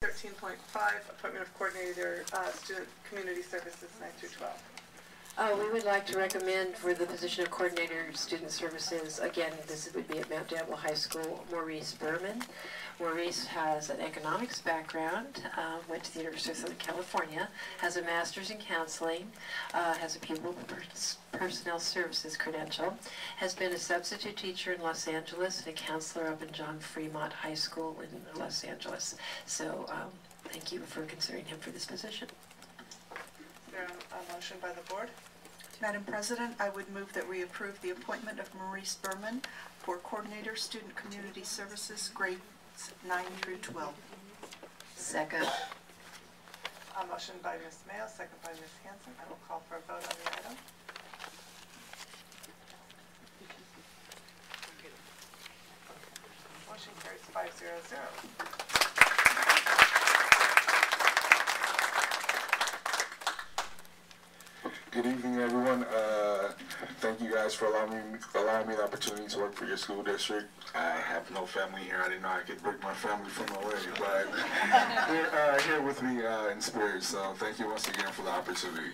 13.5, appointment of coordinator, student community services 9 through 12. We would like to recommend for the position of coordinator student services, again, this would be at Mount Diablo High School, Maurice Berman. Maurice has an economics background, went to the University of Southern California, has a master's in counseling, has a pupil personnel services credential, has been a substitute teacher in Los Angeles and a counselor up in John Fremont High School in Los Angeles. So thank you for considering him for this position. Is there a motion by the board? Madam President, I would move that we approve the appointment of Maurice Berman for Coordinator Student Community Services, grades 9 through 12. Second. A motion by Ms. Mayo, second by Ms. Hanson. I will call for a vote on the item. Motion carries 5-0-0. Good evening, everyone. Thank you guys for allowing me the opportunity to work for your school district. I have no family here. I didn't know I could bring my family from away, but here with me in spirit. So thank you once again for the opportunity.